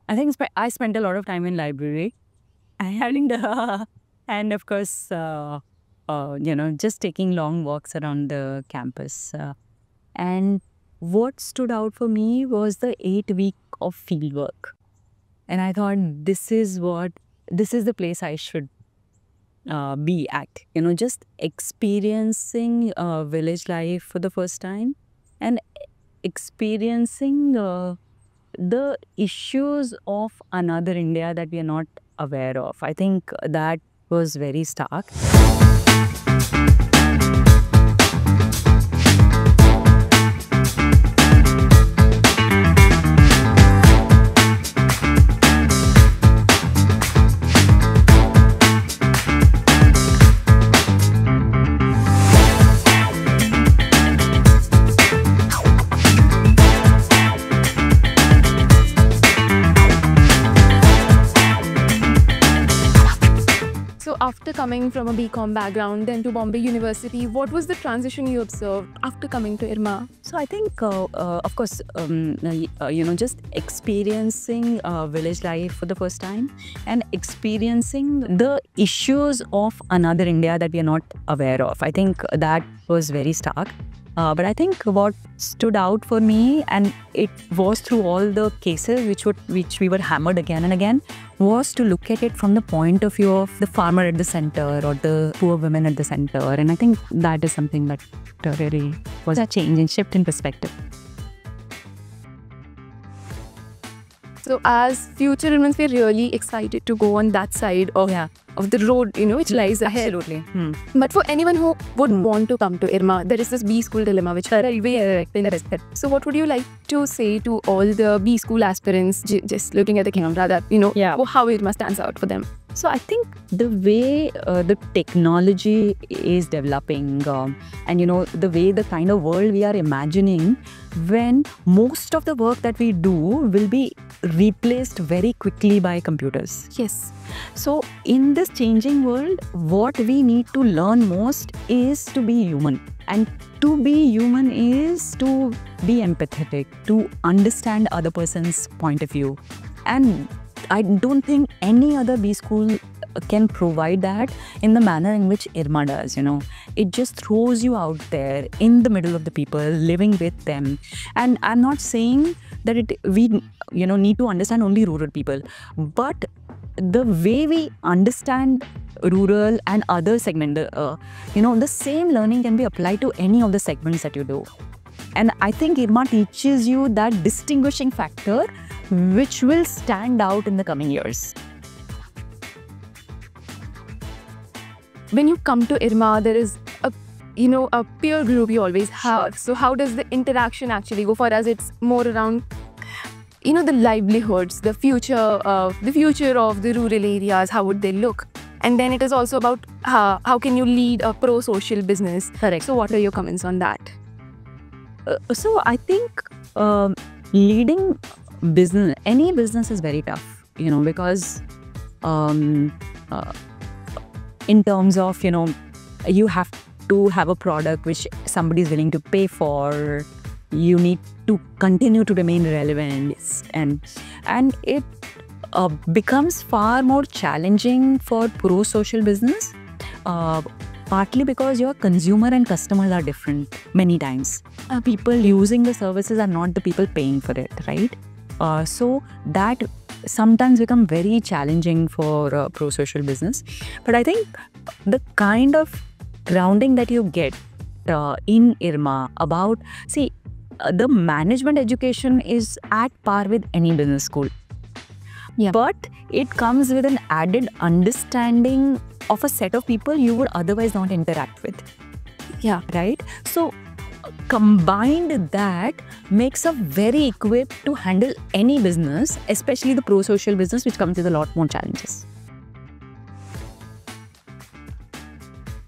I think I spent a lot of time in library and and of course, just taking long walks around the campus. And what stood out for me was the 8 week of field work. And I thought this is the place I should be at. Just experiencing village life for the first time and experiencing the issues of another India that we are not aware of. I think that was very stark. So after coming from a BCom background, then to Bombay University, what was the transition you observed after coming to IRMA? So I think, of course, just experiencing village life for the first time and experiencing the issues of another India that we are not aware of. I think that was very stark. But I think what stood out for me, and it was through all the cases which we were hammered again and again, was to look at it from the point of view of the farmer at the center or the poor women at the center. And I think that is something that really was a change and shift in perspective. So as future women, we're really excited to go on that side of the road, which lies ahead. Absolutely. But for anyone who would want to come to IRMA, there is this B school dilemma, which are very interested. So what would you like to say to all the B school aspirants, just looking at the camera, that, how IRMA stands out for them? So I think the way the technology is developing and, the way the kind of world we are imagining, when most of the work that we do will be replaced very quickly by computers. Yes. So in this changing world, what we need to learn most is to be human. And to be human is to be empathetic, to understand other person's point of view. And I don't think any other B school can provide that in the manner in which IRMA does. It just throws you out there in the middle of the people, living with them. And I'm not saying that we need to understand only rural people, but the way we understand rural and other segment, the same learning can be applied to any of the segments that you do. And I think IRMA teaches you that distinguishing factor which will stand out in the coming years. When you come to IRMA, there is a peer group you always have. So how does the interaction actually go? For us, it's more around the livelihoods, the future of the rural areas, how would they look? And then it is also about how can you lead a pro-social business. Correct. So what are your comments on that? So I think leading business, any business, is very tough, because in terms of, you have to have a product which somebody is willing to pay for. You need to continue to remain relevant, and it becomes far more challenging for pro-social business, partly because your consumer and customers are different many times. People using the services are not the people paying for it, right? So that sometimes become very challenging for pro-social business. But I think the kind of grounding that you get in IRMA about, the management education is at par with any business school. Yeah. But it comes with an added understanding of a set of people you would otherwise not interact with. Yeah. Right? So combined, that makes us very equipped to handle any business, especially the pro-social business, which comes with a lot more challenges.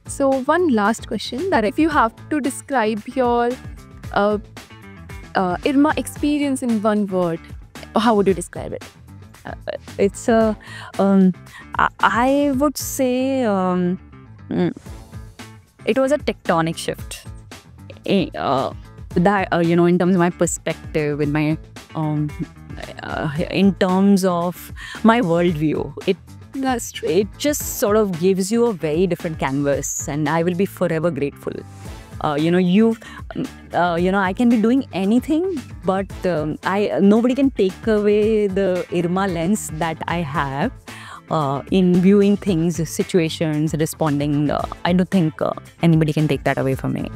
So one last question, that if you have to describe your IRMA experience in one word, how would you describe it? I would say it was a tectonic shift. In terms of my perspective, with my in terms of my worldview. It just sort of gives you a very different canvas, and I will be forever grateful. I can be doing anything, but nobody can take away the Irma lens that I have in viewing things, situations, responding. I don't think anybody can take that away from me.